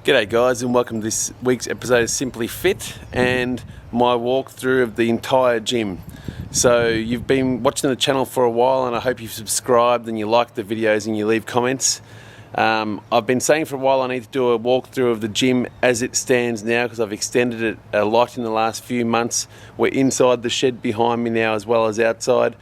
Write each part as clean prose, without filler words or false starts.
G'day guys, and welcome to this week's episode of Simply Fit and my walkthrough of the entire gym. So you've been watching the channel for a while and I hope you've subscribed and you like the videos and you leave comments. I've been saying for a while I need to do a walkthrough of the gym as it stands now because I've extended it a lot in the last few months. We're inside the shed behind me now as well as outside.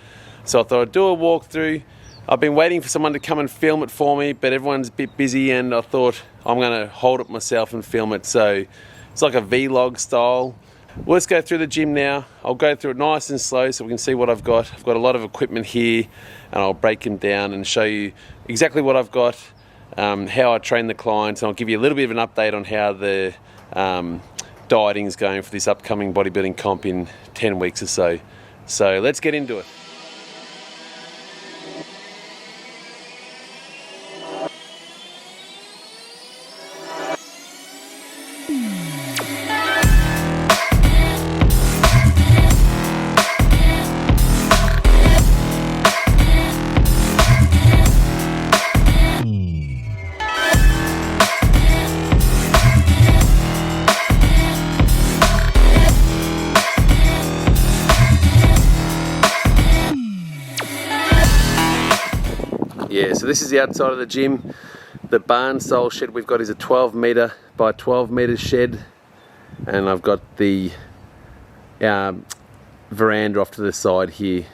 So I thought I'd do a walkthrough. I've been waiting for someone to come and film it for me, but everyone's a bit busy and I thought I'm going to hold it myself and film it. So it's like a vlog style. Well, let's go through the gym now. I'll go through it nice and slow so we can see what I've got. I've got a lot of equipment here and I'll break them down and show you exactly what I've got, how I train the clients, and I'll give you a little bit of an update on how the dieting is going for this upcoming bodybuilding comp in 10 weeks or so. So let's get into it. Yeah, so this is the outside of the gym. The barn style shed we've got is a 12 metre by 12 metre shed, and I've got the veranda off to the side here.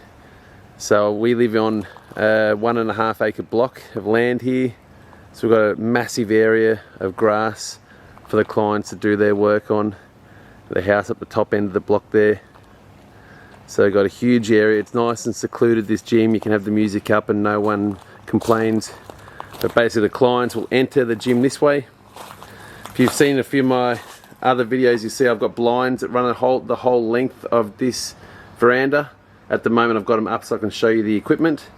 So we live on a 1.5 acre block of land here, so we've got a massive area of grass for the clients to do their work on. The house up the top end of the block there. So we've got a huge area. It's nice and secluded, this gym. You can have the music up and no one complains. But basically the clients will enter the gym this way. If you've seen a few of my other videos, you see I've got blinds that run the whole length of this veranda. At the moment I've got them up so I can show you the equipment,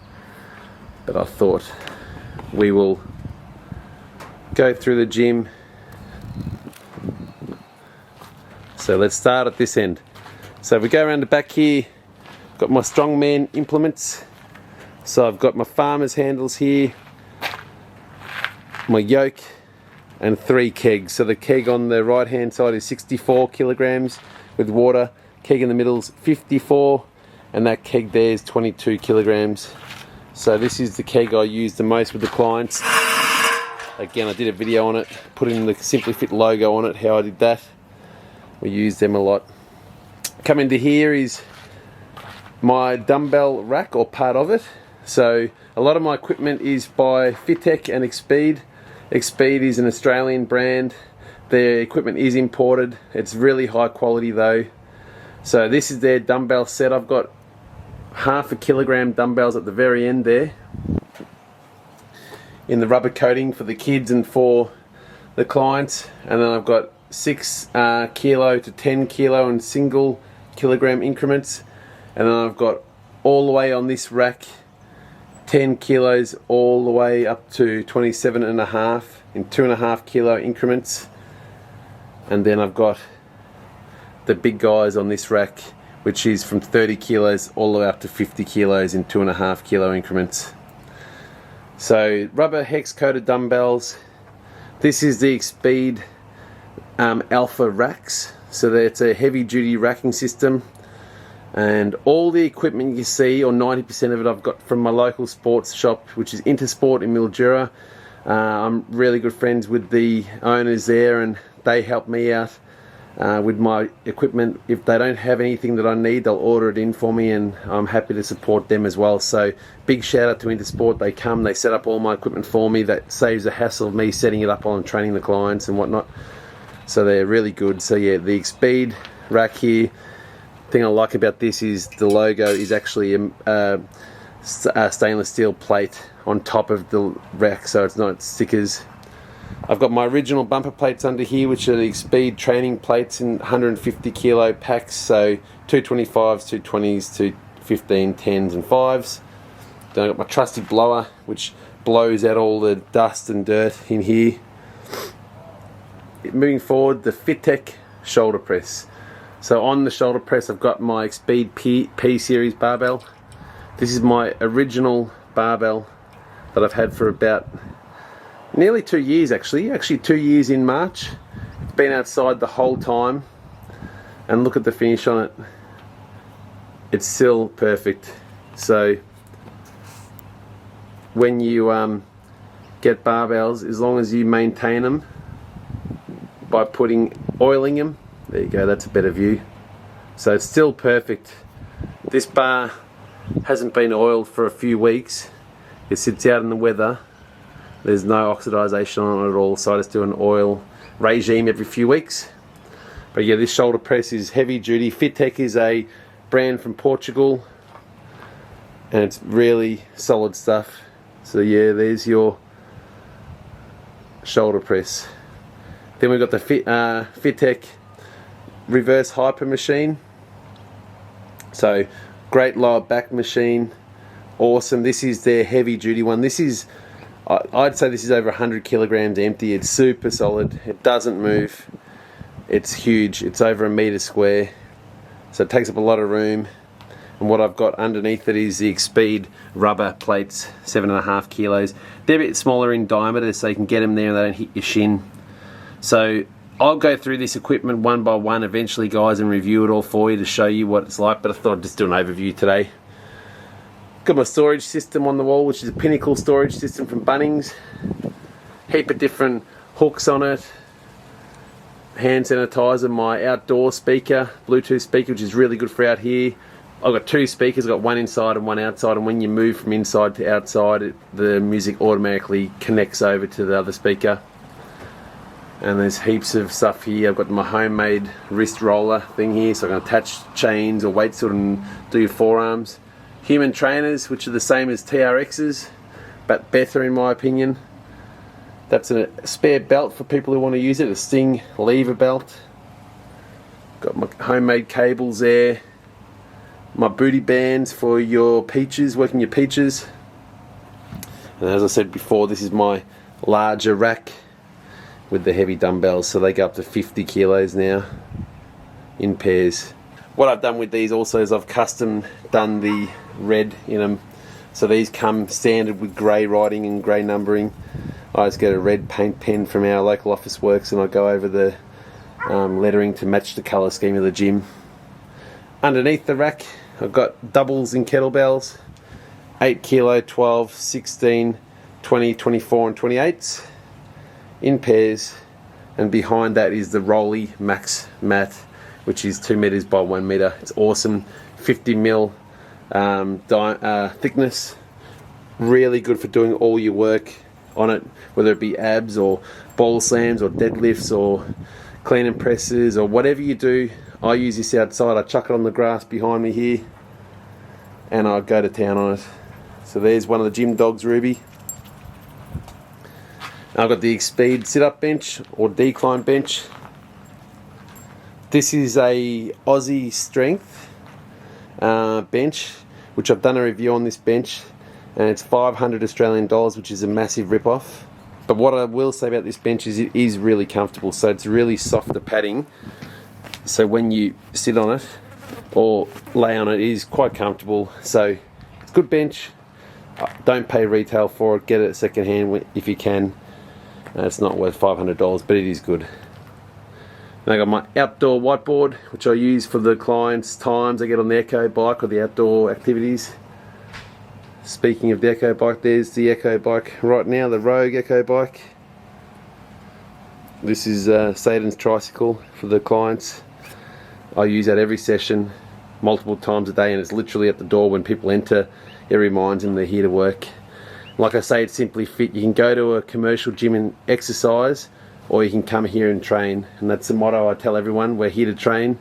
but I thought we will go through the gym. So let's start at this end. So if we go around the back here, got my strongman implements. So I've got my farmer's handles here, my yoke, and 3 kegs. So the keg on the right hand side is 64 kilograms with water, keg in the middle is 54, and that keg there is 22 kilograms. So this is the keg I use the most with the clients. Again, I did a video on it, putting the Simmply Fit logo on it, how I did that. We use them a lot. Coming to here is my dumbbell rack, or part of it. So a lot of my equipment is by Fittech and Xpeed. Xpeed is an Australian brand. Their equipment is imported. It's really high quality though. So this is their dumbbell set. I've got 1/2 kilogram dumbbells at the very end there in the rubber coating for the kids and for the clients. And then I've got 6 kilo to 10 kilo in single kilogram increments. And then I've got all the way on this rack 10 kilos all the way up to 27.5 in 2.5 kilo increments. And then I've got the big guys on this rack, which is from 30 kilos all the way up to 50 kilos in 2.5 kilo increments. So rubber hex coated dumbbells. This is the Xpeed Alpha racks. So it's a heavy duty racking system. And all the equipment you see, or 90% of it, I've got from my local sports shop, which is Intersport in Mildura. I'm really good friends with the owners there and they help me out with my equipment. If they don't have anything that I need, they'll order it in for me, and I'm happy to support them as well. So big shout out to Intersport. They come, they set up all my equipment for me. That saves the hassle of me setting it up while I'm training the clients and whatnot. So they're really good. So yeah, the Xpeed rack here. Thing I like about this is the logo is actually a stainless steel plate on top of the rack, so it's not stickers. I've got my original bumper plates under here, which are the Xpeed training plates in 150 kilo packs, so 225s, 220s, 215, 10s and 5s. Then I've got my trusty blower, which blows out all the dust and dirt in here. Moving forward, the Fittech shoulder press. So on the shoulder press I've got my Xpeed P series barbell. This is my original barbell that I've had for about nearly 2 years actually 2 years in March. It's been outside the whole time, and look at the finish on it. It's still perfect. So when you get barbells, as long as you maintain them by oiling them, there you go, that's a better view. So it's still perfect. This bar hasn't been oiled for a few weeks. It sits out in the weather. There's no oxidization on it at all, so I just do an oil regime every few weeks. But yeah, this shoulder press is heavy duty. FitTech is a brand from Portugal, and it's really solid stuff. So yeah, there's your shoulder press. Then we've got the FitTech reverse hyper machine. So great lower back machine, awesome. This is their heavy duty one. This is, I'd say this is over 100 kilograms empty. It's super solid, it doesn't move, it's huge, it's over 1 meter square, so it takes up a lot of room. And what I've got underneath it is the Expeed rubber plates, 7.5 kilos. They're a bit smaller in diameter, so you can get them there and they don't hit your shin. So I'll go through this equipment one by one eventually, guys, and review it all for you to show you what it's like, but I thought I'd just do an overview today. Got my storage system on the wall, which is a Pinnacle storage system from Bunnings. Heap of different hooks on it. Hand sanitizer, my outdoor speaker, Bluetooth speaker, which is really good for out here. I've got 2 speakers, I've got one inside and one outside, and when you move from inside to outside, the music automatically connects over to the other speaker. And there's heaps of stuff here. I've got my homemade wrist roller thing here, so I can attach chains or weights to it and do your forearms. Human trainers, which are the same as TRXs, but better in my opinion. That's a spare belt for people who want to use it, a Sting lever belt. Got my homemade cables there. My booty bands for your peaches, working your peaches. And as I said before, this is my larger rack with the heavy dumbbells, so they go up to 50 kilos now in pairs. What I've done with these also is I've custom done the red in them, so these come standard with grey writing and grey numbering. I just get a red paint pen from our local office works and I go over the lettering to match the colour scheme of the gym. Underneath the rack I've got doubles in kettlebells, 8 kilo, 12, 16, 20, 24 and 28s in pairs, and behind that is the Rolly Max mat, which is 2 meters by 1 meter. It's awesome, 50 mil thickness, really good for doing all your work on it, whether it be abs or ball slams or deadlifts or clean and presses or whatever you do. I use this outside, I chuck it on the grass behind me here and I go to town on it. So there's one of the gym dogs, Ruby. I've got the Expeed sit-up bench or decline bench. This is a Aussie strength bench, which I've done a review on this bench, and it's 500 Australian dollars, which is a massive rip-off. But what I will say about this bench is it is really comfortable, so it's really softer padding, so when you sit on it or lay on it, it is quite comfortable. So it's a good bench. Don't pay retail for it, get it second hand if you can. It's not worth $500, but it is good. And I got my outdoor whiteboard, which I use for the clients' times I get on the Echo bike or the outdoor activities. Speaking of the Echo bike, there's the Echo bike right now, the Rogue Echo bike. This is Satan's tricycle for the clients. I use that every session, multiple times a day, and it's literally at the door when people enter. It reminds them they're here to work. Like I say, it's Simply Fit. You can go to a commercial gym and exercise, or you can come here and train, and that's the motto I tell everyone. We're here to train,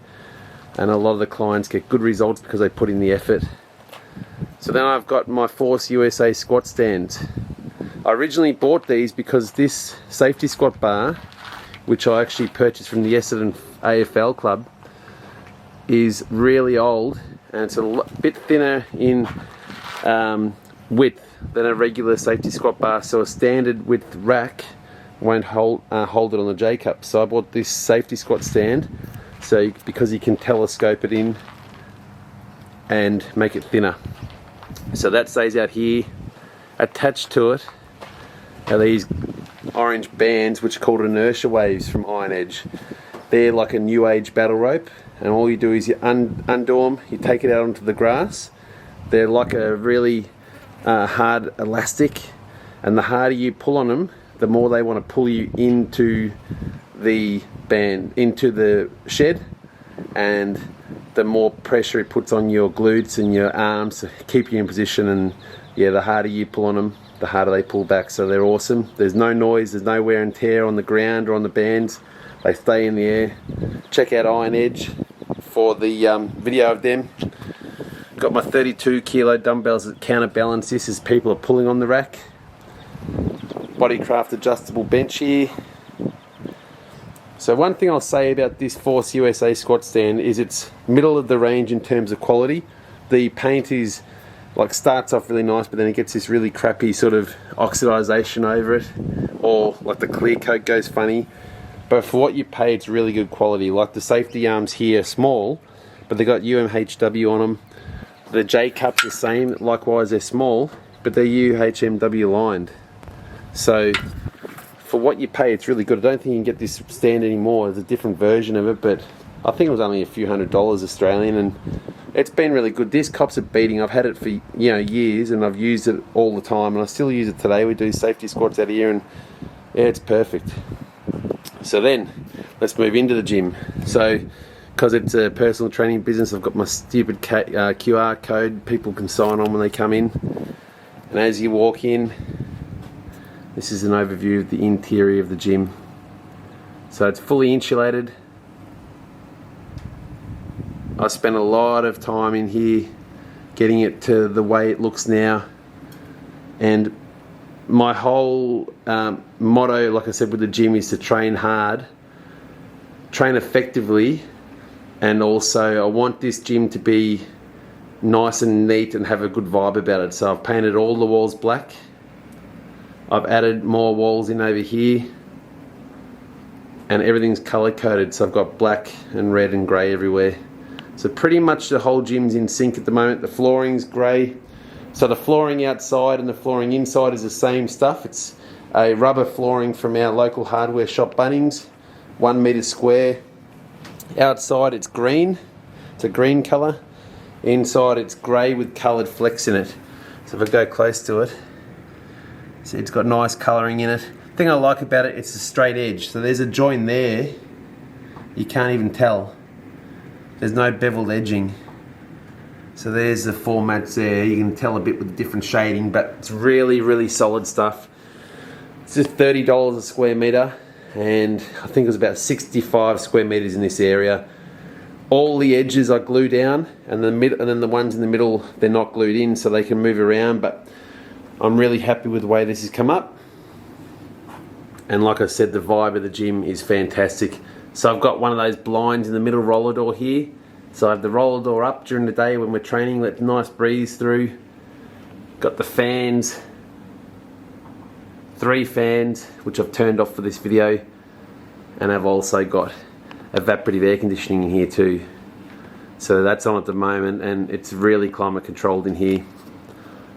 and a lot of the clients get good results because they put in the effort. So then I've got my Force USA squat stands. I originally bought these because this safety squat bar, which I actually purchased from the Essendon AFL club, is really old, and it's a bit thinner in width than a regular safety squat bar, so a standard width rack won't hold it on the J-cup. So I bought this safety squat stand, because you can telescope it in and make it thinner. So that stays out here. Attached to it are these orange bands which are called inertia waves from Iron Edge. They're like a new age battle rope, and all you do is you undo them, you take it out onto the grass. They're like a really hard elastic, and the harder you pull on them, the more they want to pull you into the band, into the shed, and the more pressure it puts on your glutes and your arms to keep you in position. And yeah, the harder you pull on them, the harder they pull back. So they're awesome. There's no noise, there's no wear and tear on the ground or on the bands. They stay in the air. Check out Iron Edge for the video of them. Got my 32 kilo dumbbells that counterbalance this as people are pulling on the rack. Bodycraft adjustable bench here. So one thing I'll say about this Force USA squat stand is it's middle of the range in terms of quality. The paint is like starts off really nice, but then it gets this really crappy sort of oxidization over it, or like the clear coat goes funny. But for what you pay, it's really good quality. Like the safety arms here are small, but they got UMHW on them. The J cups the same, likewise they're small, but they're UHMW lined. So for what you pay, it's really good. I don't think you can get this stand anymore. There's a different version of it, but I think it was only a few $100 Australian, and it's been really good. This cops a beating. I've had it for years, and I've used it all the time, and I still use it today. We do safety squats out here, and yeah, it's perfect. So then let's move into the gym. So because it's a personal training business, I've got my stupid QR code people can sign on when they come in, and as you walk in, this is an overview of the interior of the gym. So it's fully insulated. I spent a lot of time in here getting it to the way it looks now, and my whole motto, like I said with the gym, is to train hard, train effectively, and also I want this gym to be nice and neat and have a good vibe about it. So I've painted all the walls black. I've added more walls in over here, and everything's color coded, so I've got black and red and grey everywhere. So pretty much the whole gym's in sync at the moment. The flooring's grey. So the flooring outside and the flooring inside is the same stuff. It's a rubber flooring from our local hardware shop Bunnings, 1 metre square. Outside it's green, it's a green colour. Inside it's grey with coloured flecks in it. So if I go close to it, see it's got nice colouring in it. The thing I like about it, it's a straight edge. So there's a join there, you can't even tell. There's no beveled edging. So there's the formats there. You can tell a bit with the different shading, but it's really, really solid stuff. It's just $30 a square metre, and I think it was about 65 square metres in this area. All the edges I glue down, and then the ones in the middle, they're not glued in, so they can move around, but I'm really happy with the way this has come up. And like I said, the vibe of the gym is fantastic. So I've got one of those blinds in the middle roller door here. So I have the roller door up during the day when we're training, let nice breeze through. Got the fans, 3 fans, which I've turned off for this video. And I've also got evaporative air conditioning in here too. So that's on at the moment, and it's really climate controlled in here.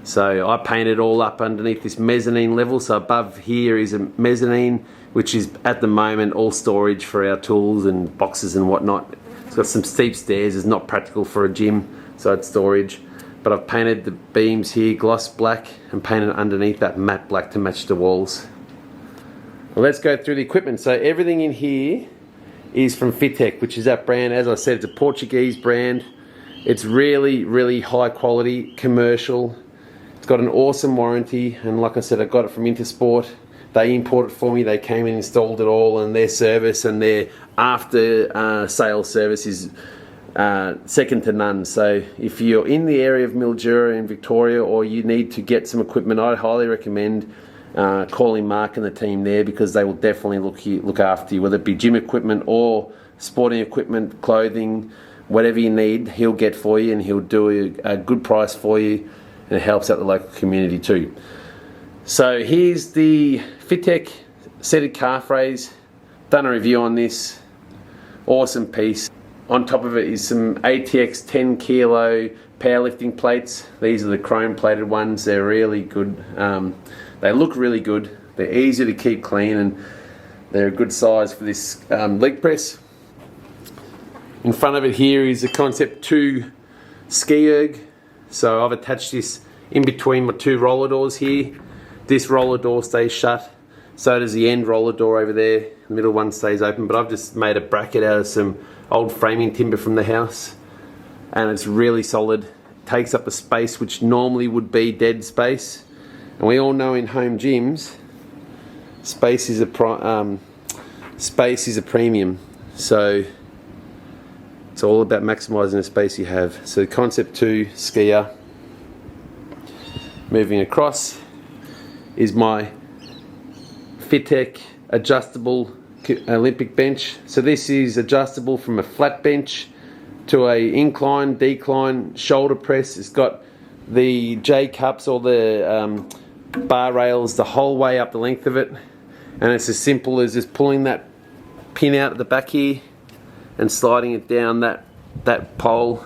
So I painted all up underneath this mezzanine level. So above here is a mezzanine, which is at the moment all storage for our tools and boxes and whatnot. It's got some steep stairs, it's not practical for a gym, so it's storage. But I've painted the beams here gloss black and painted underneath that matte black to match the walls. Well, let's go through the equipment. So everything in here is from Fittech, which is that brand. As I said, it's a Portuguese brand. It's really, really high quality, commercial. It's got an awesome warranty, and like I said, I got it from Intersport. They imported it for me, they came and installed it all, and their service and their after sales service is second to none. So if you're in the area of Mildura in Victoria, or you need to get some equipment, I'd highly recommend calling Mark and the team there, because they will definitely look after you, whether it be gym equipment or sporting equipment, clothing, whatever you need, he'll get for you, and he'll do a good price for you, and it helps out the local community too. So here's the Fittech seated calf raise. Done a review on this. Awesome piece. On top of it is some ATX 10 kilo powerlifting plates. These are the chrome plated ones. They're really good. They look really good. They're easy to keep clean, and they're a good size for this leg press. In front of it here is a Concept 2 ski erg. So I've attached this in between my two roller doors here. This roller door stays shut. So does the end roller door over there. The middle one stays open, but I've just made a bracket out of some old framing timber from the house. And it's really solid. It takes up the space which normally would be dead space. And we all know in home gyms, space is a premium. So it's all about maximising the space you have. So the Concept 2 skier. Moving across is my Fittech adjustable Olympic bench. So this is adjustable from a flat bench to a incline, decline, shoulder press. It's got the J-cups or the bar rails the whole way up the length of it. And it's as simple as just pulling that pin out at the back here and sliding it down that pole.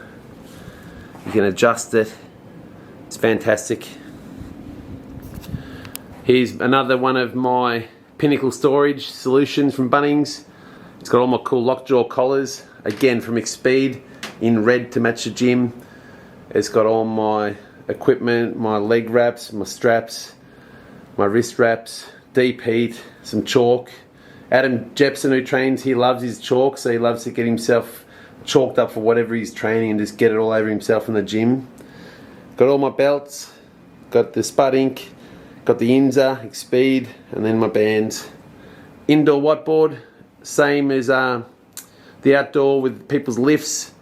You can adjust it. It's fantastic. Here's another one of my Pinnacle storage solutions from Bunnings. It's got all my cool lockjaw collars, again from Expeed, in red to match the gym. It's got all my equipment, my leg wraps, my straps, my wrist wraps, deep heat, some chalk. Adam Jepson, who trains, he loves his chalk, so he loves to get himself chalked up for whatever he's training and just get it all over himself in the gym. Got all my belts, got the Spud ink, got the Inza, Expeed, and then my bands. Indoor whiteboard, same as the outdoor with people's lifts,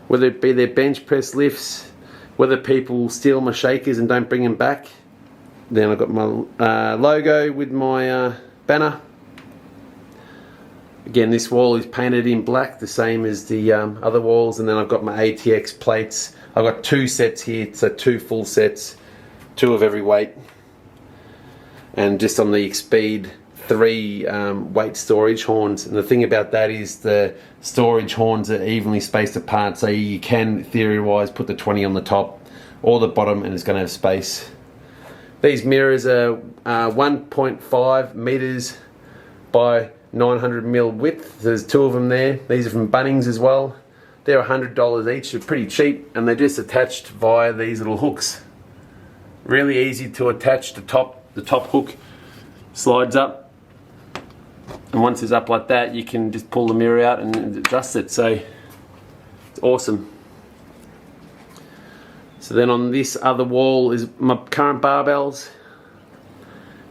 whether it be their bench press lifts, whether people steal my shakers and don't bring them back. Then I've got my logo with my banner. Again, this wall is painted in black, the same as the other walls, and then I've got my ATX plates. I've got 2 sets here, so 2 full sets, 2 of every weight. And just on the Expeed 3 weight storage horns. And the thing about that is the storage horns are evenly spaced apart, so you can, theory-wise, put the 20 on the top or the bottom and it's going to have space. These mirrors are 1.5 meters by 900 mil width. There's 2 of them there. These are from Bunnings as well. They're $100 each. They're pretty cheap, and they're just attached via these little hooks. Really easy to attach. The top hook slides up, and once it's up like that, you can just pull the mirror out and adjust it. So it's awesome. So then on this other wall is my current barbells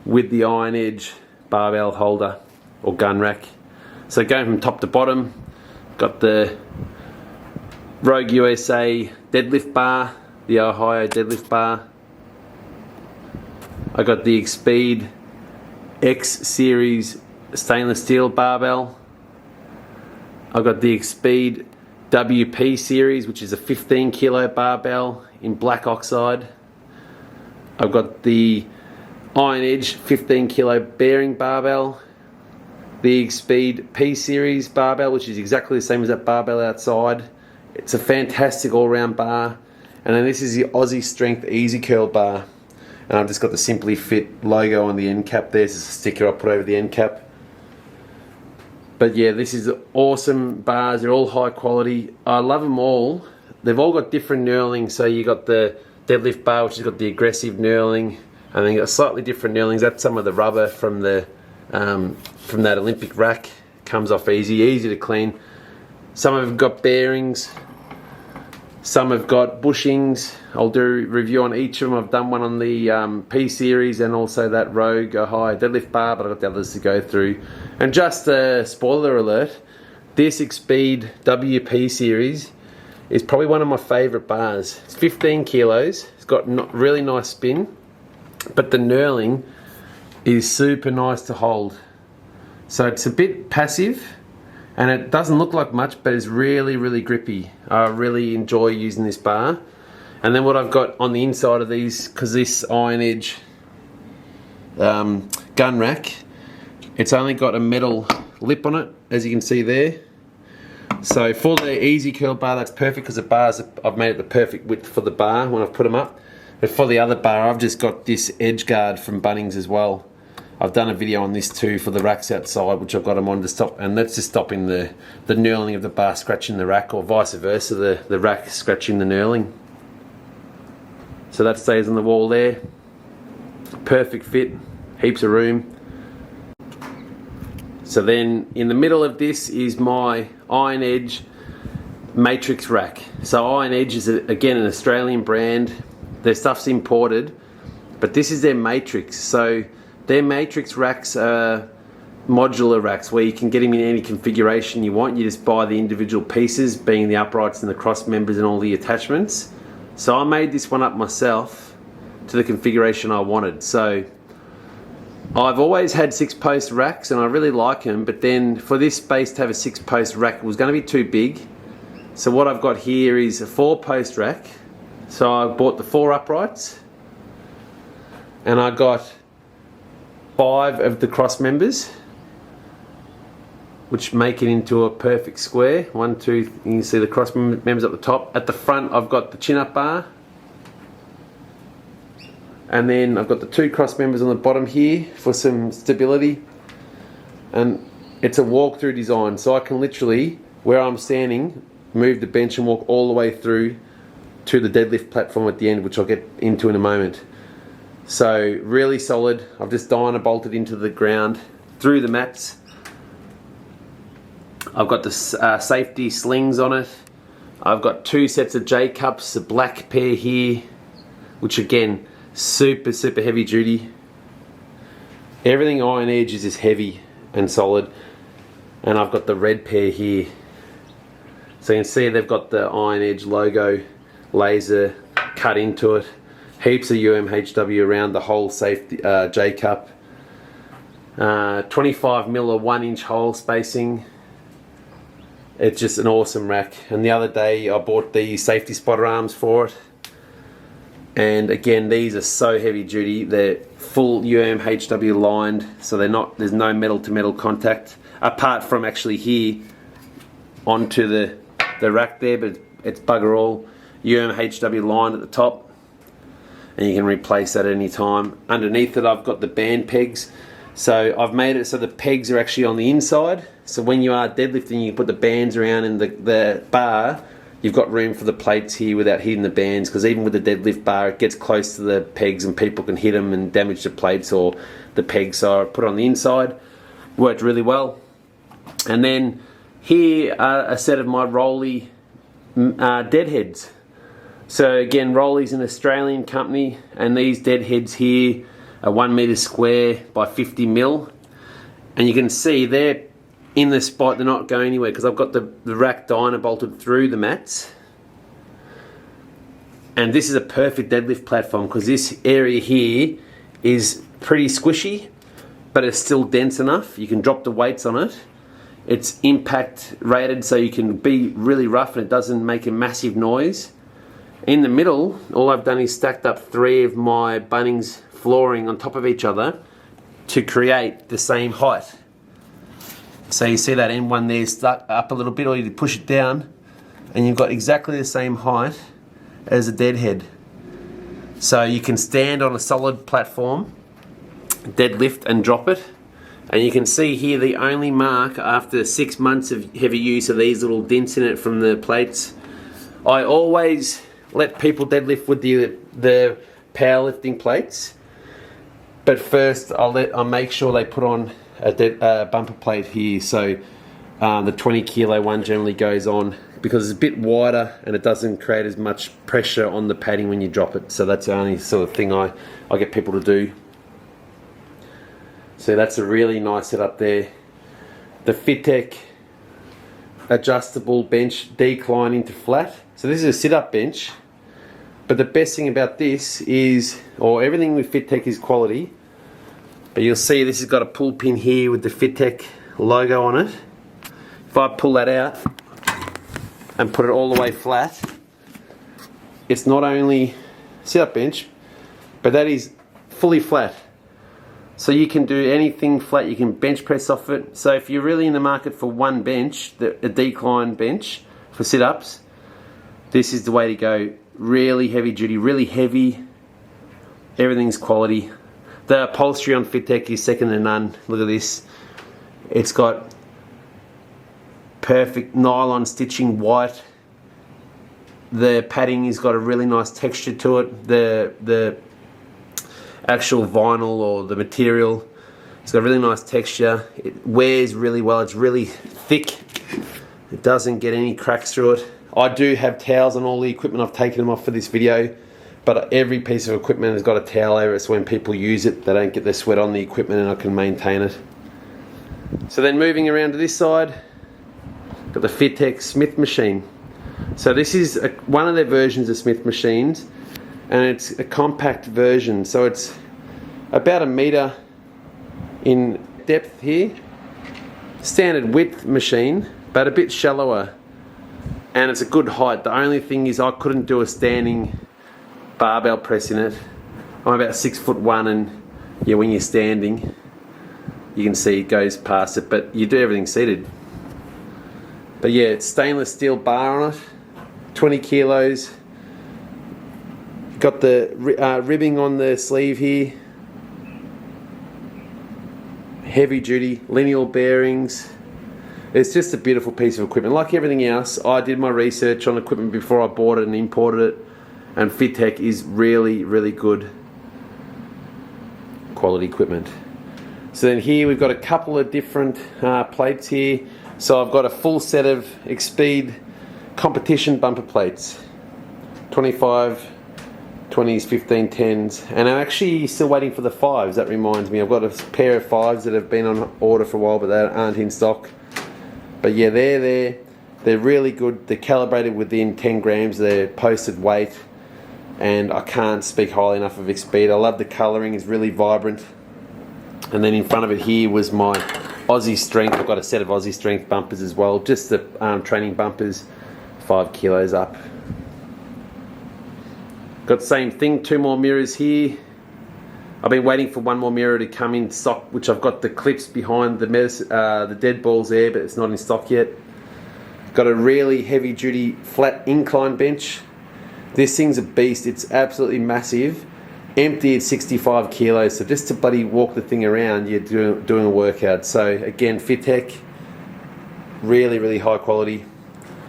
with the iron edge barbell holder or gun rack. So going from top to bottom, got the Rogue USA deadlift bar, the Ohio deadlift bar. I got the Expeed X series stainless steel barbell. I got the Expeed WP series, which is a 15 kilo barbell in black oxide. I've got the Iron Edge 15 kilo bearing barbell. The Expeed P series barbell, which is exactly the same as that barbell outside. It's a fantastic all-round bar. And then this is the Aussie Strength Easy Curl bar. And I've just got the Simmply Fit logo on the end cap. There's a sticker I put over the end cap. But yeah, this is awesome bars. They're all high quality. I love them all. They've all got different knurling. So you got the deadlift bar, which has got the aggressive knurling, and then you got slightly different knurlings. That's some of the rubber from the from that Olympic rack. Comes off easy to clean. Some have got bearings. Some have got bushings. I'll do a review on each of them. I've done one on the P series and also that Rogue Ohio deadlift bar, but I've got the others to go through. And just a spoiler alert, this Expeed WP series is probably one of my favourite bars. It's 15 kilos. It's got really nice spin, but the knurling is super nice to hold. So it's a bit passive, and it doesn't look like much, but it's really grippy. I really enjoy using this bar. And then what I've got on the inside of these, because this Iron Edge gun rack, it's only got a metal lip on it, as you can see there. So for the easy curl bar, that's perfect, because the bars, I've made it the perfect width for the bar when I've put them up. But for the other bar, I've just got this edge guard from Bunnings as well. I've done a video on this too for the racks outside, which I've got them on to stop, and that's just stopping the knurling of the bar scratching the rack, or vice versa, the rack scratching the knurling. So that stays on the wall there. Perfect fit, heaps of room. So then in the middle of this is my Iron Edge Matrix rack. So Iron Edge is again an Australian brand. Their stuff's imported, but this is their Matrix. So their Matrix racks are modular racks where you can get them in any configuration you want. You just buy the individual pieces, being the uprights and the cross members and all the attachments. So I made this one up myself to the configuration I wanted. So I've always had 6-post racks and I really like them, but then for this space to have a 6-post rack, it was going to be too big. So what I've got here is a 4-post rack. So I bought the 4 uprights and I got 5 of the cross members, which make it into a perfect square. 1, 2, you can see the cross members at the top. At the front I've got the chin-up bar, and then I've got the 2 cross members on the bottom here for some stability. And it's a walk-through design, so I can literally, where I'm standing, move the bench and walk all the way through to the deadlift platform at the end, which I'll get into in a moment. So really solid. I've just bolted into the ground through the mats. I've got the safety slings on it. I've got 2 sets of J cups, a black pair here, which again, super heavy duty. Everything Iron Edge is heavy and solid. And I've got the red pair here. So you can see they've got the Iron Edge logo laser cut into it. Heaps of UMHW around the whole safety J cup. 25mm or 1-inch hole spacing. It's just an awesome rack. And the other day I bought the safety spotter arms for it. And again, these are so heavy duty. They're full UMHW lined, so there's no metal to metal contact, apart from actually here onto the rack there, but it's bugger all. UMHW lined at the top, and you can replace that at any time. Underneath it I've got the band pegs. So I've made it so the pegs are actually on the inside. So when you are deadlifting, you put the bands around in the bar, you've got room for the plates here without hitting the bands, because even with the deadlift bar, it gets close to the pegs and people can hit them and damage the plates or the pegs. So I put it on the inside. Worked really well. And then here are a set of my Rolly deadheads. So again, Rolly's an Australian company, and these deadheads here are 1 meter square by 50mm, and you can see they're in the spot, they're not going anywhere, because I've got the rack dyno bolted through the mats. And this is a perfect deadlift platform, because this area here is pretty squishy, but it's still dense enough. You can drop the weights on it. It's impact rated, so you can be really rough and it doesn't make a massive noise. In the middle, all I've done is stacked up 3 of my Bunnings flooring on top of each other to create the same height. So you see that end one there stuck up a little bit, or you push it down and you've got exactly the same height as a deadhead. So you can stand on a solid platform, deadlift and drop it. And you can see here the only mark after 6 months of heavy use of these little dents in it from the plates. I always let people deadlift with the powerlifting plates, but first I'll make sure they put on a bumper plate here. So the 20 kilo one generally goes on, because it's a bit wider and it doesn't create as much pressure on the padding when you drop it. So that's the only sort of thing I get people to do. So that's a really nice setup there. The FitTech adjustable bench declining to flat. So this is a sit-up bench, but the best thing about this is, or everything with FitTech is quality, but you'll see this has got a pull pin here with the FitTech logo on it. If I pull that out and put it all the way flat, it's not only sit-up bench, but that is fully flat. So you can do anything flat. You can bench press off it. So if you're really in the market for one bench, a decline bench for sit-ups, this is the way to go. Really heavy duty, really heavy, Everything's quality. The upholstery on FitTech is second to none. Look at this. It's got perfect nylon stitching, white. The padding has got a really nice texture to it. The actual vinyl or the material, it's got a really nice texture. It wears really well. It's really thick. It doesn't get any cracks through it. I do have towels on all the equipment. I've taken them off for this video, but every piece of equipment has got a towel over it, so when people use it, they don't get their sweat on the equipment and I can maintain it. So then moving around to this side, got the FitTech Smith machine. So this is one of their versions of Smith machines, and it's a compact version. So it's about 1 meter in depth here. Standard width machine, but a bit shallower. And it's a good height. The only thing is I couldn't do a standing barbell press in it. I'm about 6'1", and yeah, when you're standing, you can see it goes past it, but you do everything seated. But yeah, it's stainless steel bar on it, 20 kilos. Got the ribbing on the sleeve here. Heavy duty lineal bearings. It's just a beautiful piece of equipment. Like everything else, I did my research on equipment before I bought it and imported it, and FitTech is really, really good quality equipment. So then here we've got a couple of different plates here. So I've got a full set of Xpeed competition bumper plates, 25, 20s, 15, 10s, and I'm actually still waiting for the 5s. That reminds me, I've got a pair of 5s that have been on order for a while, but they aren't in stock. But yeah, they're there. They're really good. They're calibrated within 10 grams. They're posted weight, and I can't speak highly enough of Xpeed. I love the colouring. It's really vibrant. And then in front of it here was my Aussie Strength. I've got a set of Aussie Strength bumpers as well, just the training bumpers, 5 kilos up. Got the same thing, 2 more mirrors here. I've been waiting for 1 more mirror to come in stock, which I've got the clips behind the dead balls there, but it's not in stock yet. Got a really heavy duty flat incline bench. This thing's a beast. It's absolutely massive. Empty at 65 kilos, so just to bloody walk the thing around, you're doing a workout. So again, FitTech, really, really high quality.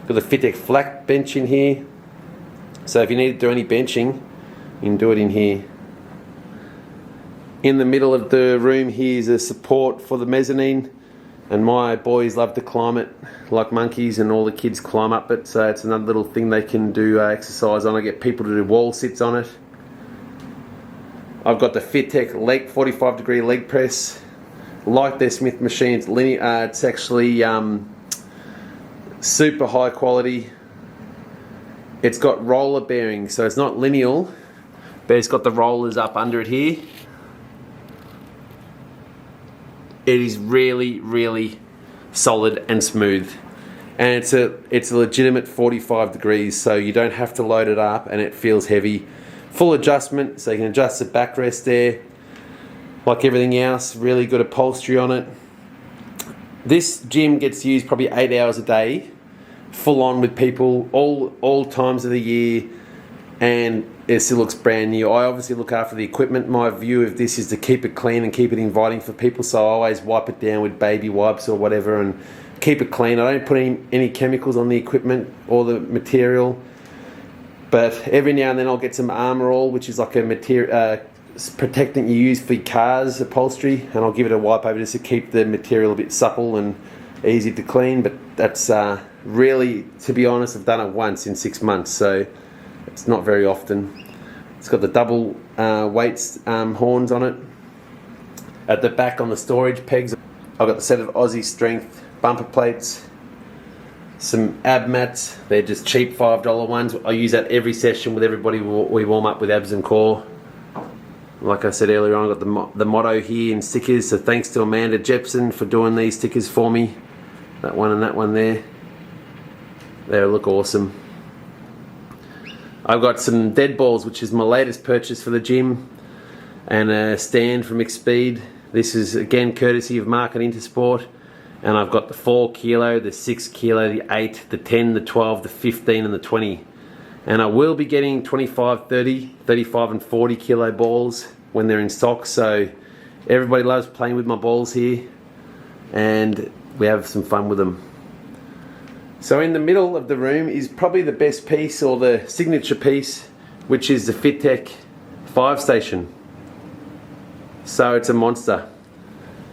Got the FitTech flat bench in here. So if you need to do any benching, you can do it in here. In the middle of the room here is a support for the mezzanine, and my boys love to climb it like monkeys, and all the kids climb up it, so it's another little thing they can do exercise on. I get people to do wall sits on it. I've got the FitTech leg 45-degree leg press. Like their Smith machine, it's linear. It's actually super high quality. It's got roller bearings, so it's not lineal, but it's got the rollers up under it here. It is really, really solid and smooth, and it's a legitimate 45 degrees, so you don't have to load it up, and it feels heavy. Full adjustment, so you can adjust the backrest there. Like everything else, really good upholstery on it. This gym gets used probably 8 hours a day, full on with people, all times of the year, and it still looks brand new. I obviously look after the equipment. My view of this is to keep it clean and keep it inviting for people, so I always wipe it down with baby wipes or whatever and keep it clean. I don't put any chemicals on the equipment or the material. But every now and then I'll get some Armor All, which is like a material protectant you use for cars upholstery, and I'll give it a wipe over just to keep the material a bit supple and easy to clean. But that's really, to be honest, I've done it once in 6 months, so it's not very often. It's got the double weights horns on it. At the back on the storage pegs, I've got the set of Aussie Strength bumper plates. Some ab mats. They're just cheap $5 ones. I use that every session with everybody. We warm up with abs and core. Like I said earlier on, I've got the motto here in stickers. So thanks to Amanda Jepson for doing these stickers for me. That one and that one there. They look awesome. I've got some dead balls, which is my latest purchase for the gym, and a stand from Xpeed. This is again courtesy of Market Intersport. And I've got the 4 kilo, the 6 kilo, the 8, the 10, the 12, the 15 and the 20. And I will be getting 25, 30, 35 and 40 kilo balls when they're in stock. So everybody loves playing with my balls here, and we have some fun with them. So in the middle of the room is probably the best piece, or the signature piece, which is the FitTech 5 station. So it's a monster.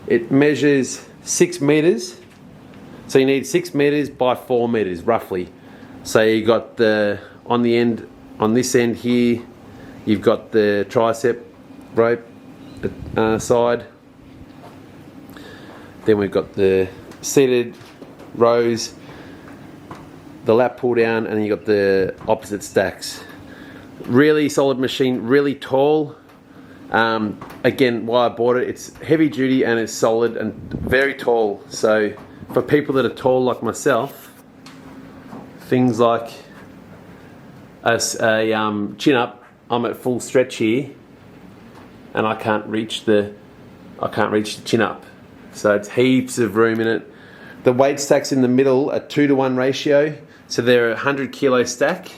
It measures 6 meters. So you need 6 meters by 4 meters roughly. So you got the, on the end, on this end here, you've got the tricep rope side. Then we've got the seated rows, the lap pull down, and then you got the opposite stacks. Really solid machine, really tall. Again, why I bought it, it's heavy duty and it's solid and very tall. So for people that are tall like myself, things like a chin up, I'm at full stretch here, and I can't reach the chin up. So it's heaps of room in it. The weight stacks in the middle are 2-to-1 ratio. So they're a 100 kilo stack,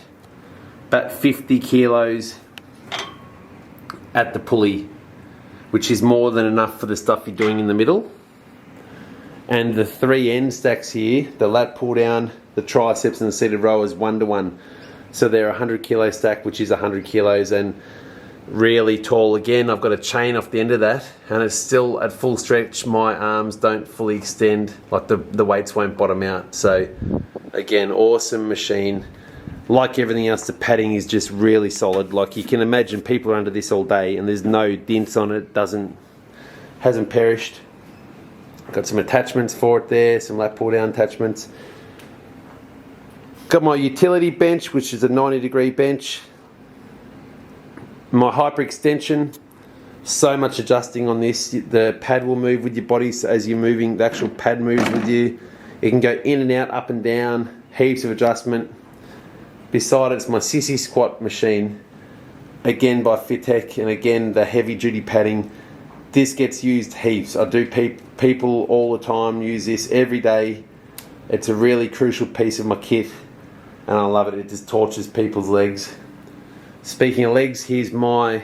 but 50 kilos at the pulley, which is more than enough for the stuff you're doing in the middle. And the 3 end stacks here, the lat pull down, the triceps and the seated row is 1-to-1. So they're a 100 kilo stack, which is 100 kilos and really tall. Again, I've got a chain off the end of that, and it's still at full stretch. My arms don't fully extend, like the weights won't bottom out. So again, awesome machine. Like everything else, the padding is just really solid. Like you can imagine, people are under this all day and there's no dents on it, hasn't perished. Got some attachments for it there, some lat pull down attachments. Got my utility bench, which is a 90-degree bench. My hyperextension, so much adjusting on this. The pad will move with your body, so as you're moving, the actual pad moves with you. It can go in and out, up and down, heaps of adjustment. Beside it's my sissy squat machine, again by FitTech, and again the heavy duty padding. This gets used heaps. I do people all the time use this every day. It's a really crucial piece of my kit, and I love it. It just tortures people's legs. Speaking of legs, here's my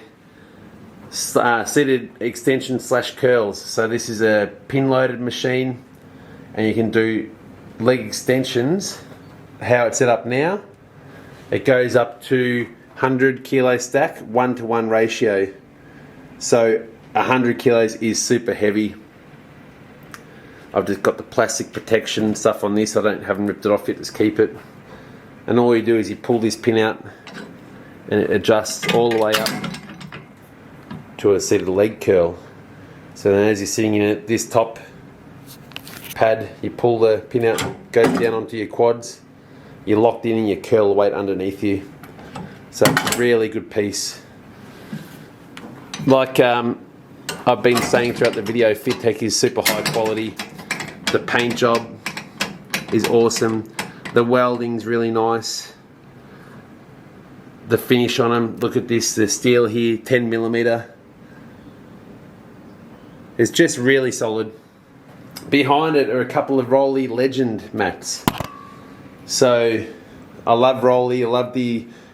seated extension / curls. So this is a pin loaded machine, and you can do leg extensions. How it's set up now, it goes up to 100 kilo stack, 1-to-1 ratio. So 100 kilos is super heavy. I've just got the plastic protection stuff on this. I haven't ripped it off yet, just keep it. And all you do is you pull this pin out, and it adjusts all the way up to a seated leg curl. So then as you're sitting in it, this top pad, you pull the pin out, goes down onto your quads, you're locked in and you curl the weight underneath you. So it's a really good piece. Like I've been saying throughout the video, FitTech is super high quality. The paint job is awesome. The welding's really nice. The finish on them, look at this, the steel here, 10mm. It's just really solid. Behind it are a couple of Rolly Legend mats. So I love Rolly, I love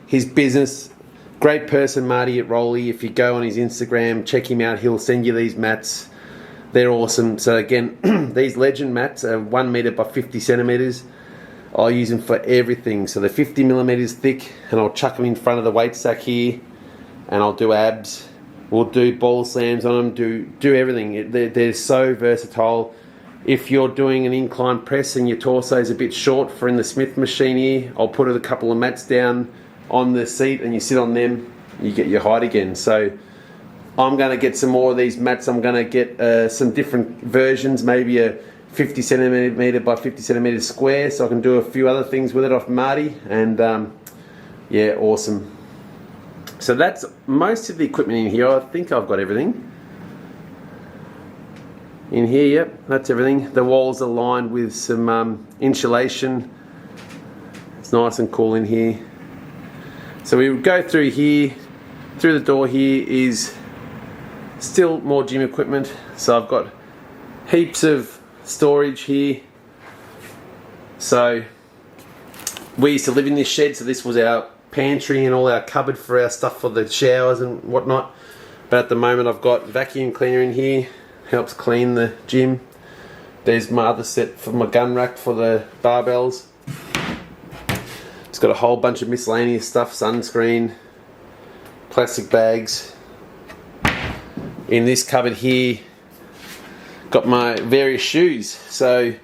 his business. Great person, Marty at Rolly. If you go on his Instagram, check him out, he'll send you these mats. They're awesome. So again, these Legend mats are 1 meter by 50 centimeters. I use them for everything. So they're 50mm thick, and I'll chuck them in front of the weight stack here, and I'll do abs. We'll do ball slams on them, do everything. They're so versatile. If you're doing an incline press and your torso is a bit short for in the Smith machine here, I'll put a couple of mats down on the seat and you sit on them, you get your height again. So I'm going to get some more of these mats. I'm going to get some different versions, maybe a 50 centimeter by 50 centimeters square, so I can do a few other things with it off Marty. And yeah, awesome. So that's most of the equipment in here. I think I've got everything in here. Yep, that's everything. The walls are lined with some insulation. It's nice and cool in here. So we would go through here. Through the door here is still more gym equipment. So I've got heaps of storage here. So we used to live in this shed, so this was our pantry and all our cupboard for our stuff for the showers and whatnot. But at the moment I've got vacuum cleaner in here, helps clean the gym. There's my other set for my gun rack for the barbells. It's got a whole bunch of miscellaneous stuff, sunscreen, plastic bags. In this cupboard here, got my various shoes. So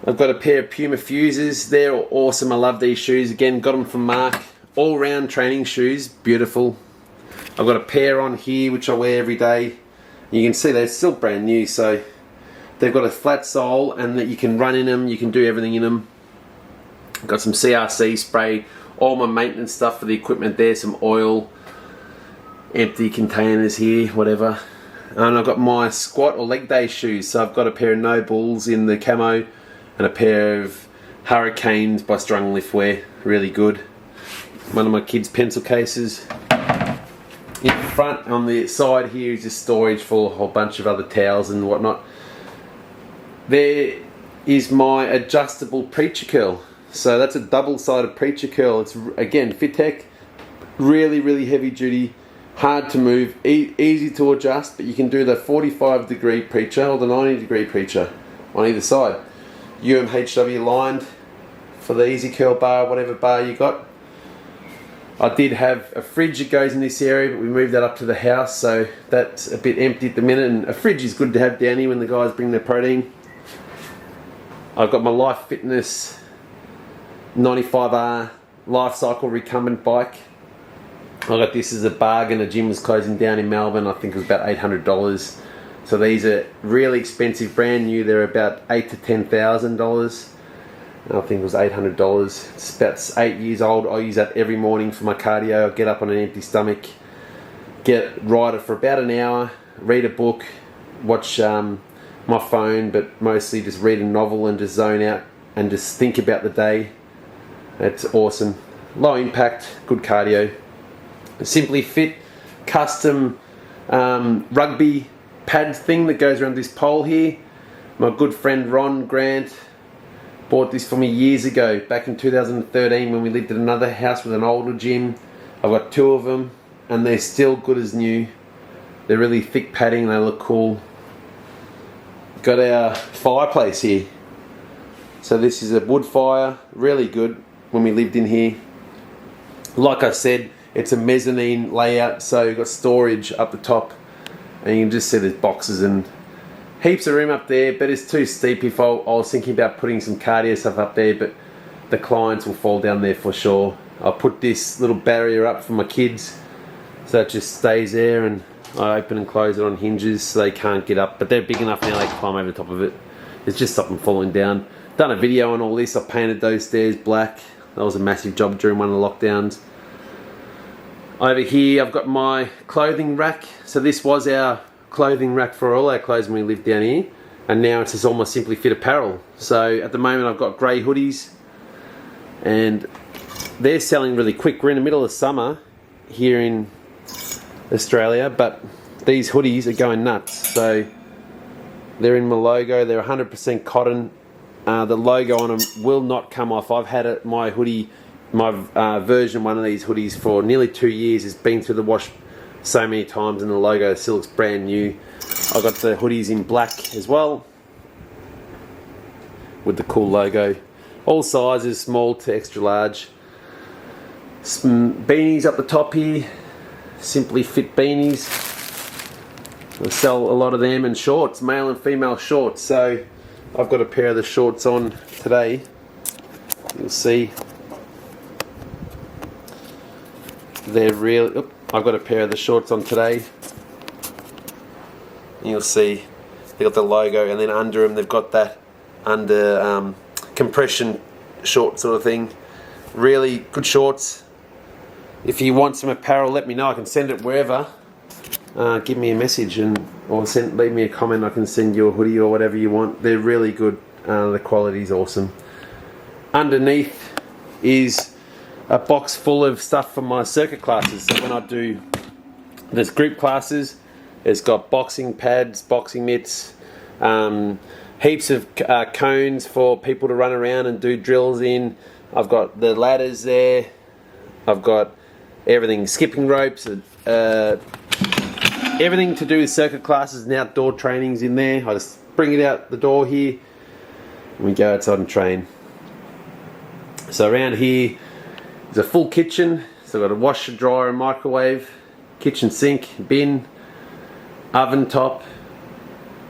I've got a pair of Puma Fuses. They're awesome. I love these shoes. Again, got them from Mark. All round training shoes, beautiful. I've got a pair on here which I wear every day. You can see they're still brand new, so they've got a flat sole and that you can run in them, you can do everything in them. Got some CRC spray, all my maintenance stuff for the equipment there, some oil, empty containers here, whatever. And I've got my squat or leg day shoes, so I've got a pair of No Bulls in the camo and a pair of Hurricanes by Strung Liftwear, really good. One of my kids' pencil cases. In front on the side here is just storage for a whole bunch of other towels and whatnot. There is my adjustable preacher curl. So that's a double-sided preacher curl. It's again FitTech, really heavy duty, hard to move, easy to adjust, but you can do the 45-degree preacher or the 90-degree preacher on either side. UMHW lined for the easy curl bar, whatever bar you got. I did have a fridge that goes in this area, but we moved that up to the house, so that's a bit empty at the minute, and a fridge is good to have down here when the guys bring their protein. I've got my Life Fitness 95R Life Cycle recumbent bike. I got this as a bargain. A gym was closing down in Melbourne. I think it was about $800. So these are really expensive, brand new. They're about $8,000 to $10,000. I think it was $800. It's about 8 years old. I use that every morning for my cardio. I get up on an empty stomach, ride it for about an hour, read a book, watch my phone, but mostly just read a novel and just zone out and just think about the day. It's awesome. Low impact, good cardio. Simmply Fit custom rugby pad thing that goes around this pole here. My good friend Ron Grant bought this for me years ago, back in 2013 when we lived at another house with an older gym. I've got two of them and they're still good as new. They're really thick padding, they look cool. Got our fireplace here. So this is a wood fire, really good when we lived in here. Like I said, it's a mezzanine layout, so you've got storage up the top and you can just see there's boxes and heaps of room up there, but it's too steep. If I was thinking about putting some cardio stuff up there, but the clients will fall down there for sure. I'll put this little barrier up for my kids so it just stays there, and I open and close it on hinges so they can't get up, but they're big enough now they can climb over the top of it. It's just something falling down. Done a video on all this. I painted those stairs black. That was a massive job during one of the lockdowns. Over here I've got my clothing rack. So this was our clothing rack for all our clothes when we lived down here, and now it's just all my Simmply Fit apparel. So at the moment I've got grey hoodies and they're selling really quick. We're in the middle of summer here in Australia, but these hoodies are going nuts. So they're in my logo, they're 100% cotton. The logo on them will not come off. I've had my hoodie, my version one of these hoodies for nearly 2 years. It's been through the wash so many times and the logo still looks brand new. I've got the hoodies in black as well with the cool logo. All sizes, small to extra large. Some beanies up the top here, Simmply Fit beanies. I sell a lot of them, and shorts, male and female shorts. So I've got a pair of the shorts on today. You'll see they're really. I've got a pair of the shorts on today. You'll see they've got the logo, and then under them they've got that under compression short sort of thing. Really good shorts. If you want some apparel, let me know. I can send it wherever. Give me a message or leave me a comment. I can send you a hoodie or whatever you want. They're really good. The quality's awesome. Underneath is a box full of stuff for my circuit classes. So when I do there's group classes, it's got boxing pads, boxing mitts, heaps of cones for people to run around and do drills in. I've got the ladders there, I've got everything, skipping ropes, everything to do with circuit classes and outdoor trainings in there. I just bring it out the door here and we go outside and train. So around here is a full kitchen. So I've got a washer, dryer and microwave, kitchen sink, bin, oven top,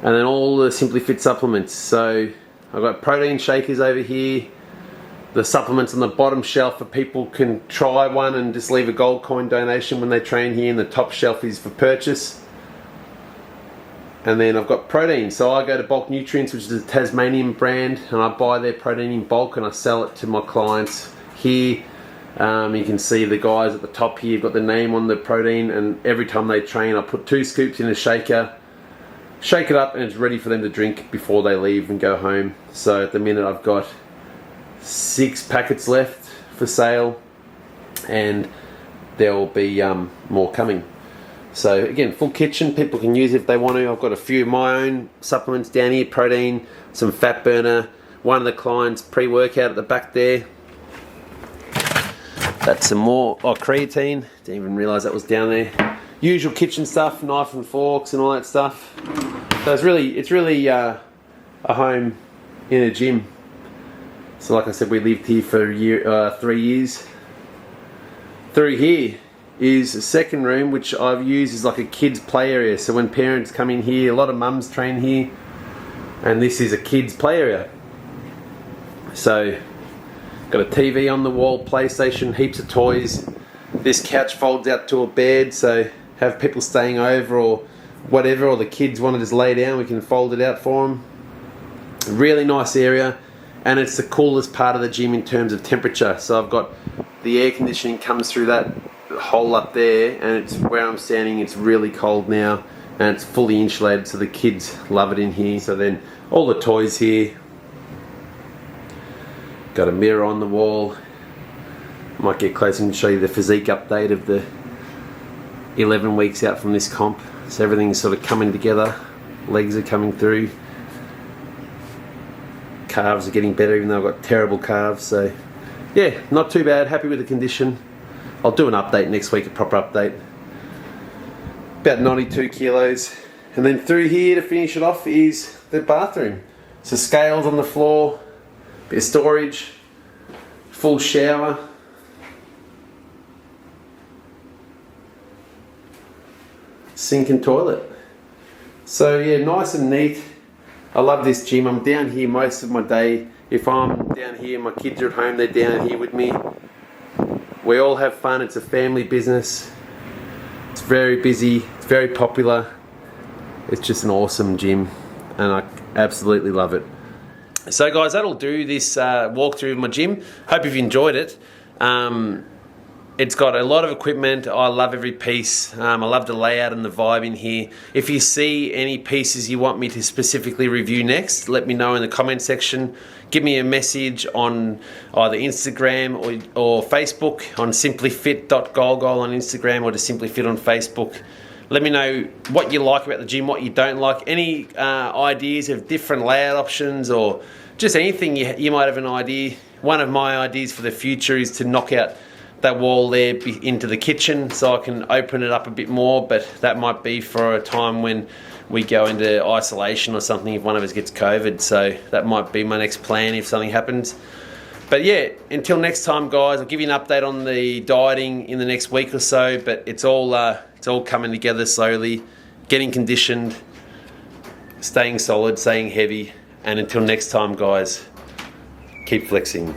and then all the Simmply Fit supplements. So I've got protein shakers over here, the supplements on the bottom shelf for people can try one and just leave a gold coin donation when they train here, and the top shelf is for purchase. And then I've got protein, so I go to Bulk Nutrients, which is a Tasmanian brand, and I buy their protein in bulk and I sell it to my clients here. You can see the guys at the top here have got the name on the protein, and every time they train I put 2 scoops in a shaker, shake it up, and it's ready for them to drink before they leave and go home. So at the minute I've got 6 packets left for sale, and there will be more coming. So again, full kitchen, people can use it if they want to. I've got a few of my own supplements down here, protein, some fat burner, one of the clients pre-workout at the back there. That's some more, creatine, didn't even realise that was down there. Usual kitchen stuff, knife and forks and all that stuff. So it's really a home in a gym. So like I said, we lived here for 3 years. Through here is a second room which I've used as like a kids play area. So when parents come in here, a lot of mums train here, and this is a kids play area. So got a TV on the wall, PlayStation, heaps of toys. This couch folds out to a bed, so have people staying over or whatever, or the kids want to just lay down, we can fold it out for them. Really nice area, and it's the coolest part of the gym in terms of temperature. So I've got the air conditioning comes through that hole up there, and it's where I'm standing, it's really cold now, and it's fully insulated, so the kids love it in here. So then all the toys here, got a mirror on the wall. Might get close and show you the physique update of the 11 weeks out from this comp. So everything's sort of coming together, legs are coming through, calves are getting better even though I've got terrible calves. So yeah, not too bad, happy with the condition. I'll do an update next week, a proper update. About 92 kilos. And then through here to finish it off is the bathroom. So scales on the floor, bit of storage, full shower. Sink and toilet. So yeah, nice and neat. I love this gym. I'm down here most of my day. If I'm down here, my kids are at home, they're down here with me. We all have fun. It's a family business. It's very busy, it's very popular. It's just an awesome gym, and I absolutely love it. So guys, that'll do this walkthrough of my gym. Hope you've enjoyed it. It's got a lot of equipment. I love every piece. I love the layout and the vibe in here. If you see any pieces you want me to specifically review next, let me know in the comment section. Give me a message on either Instagram or Facebook, on simplyfit.golgol on Instagram, or just Simmply Fit on Facebook. Let me know what you like about the gym, what you don't like, any ideas of different layout options, or just anything you might have an idea. One of my ideas for the future is to knock out that wall there into the kitchen so I can open it up a bit more, but that might be for a time when we go into isolation or something, if one of us gets COVID. So that might be my next plan if something happens. But yeah, until next time guys, I'll give you an update on the dieting in the next week or so, but it's all coming together slowly, getting conditioned, staying solid, staying heavy, and until next time guys, keep flexing.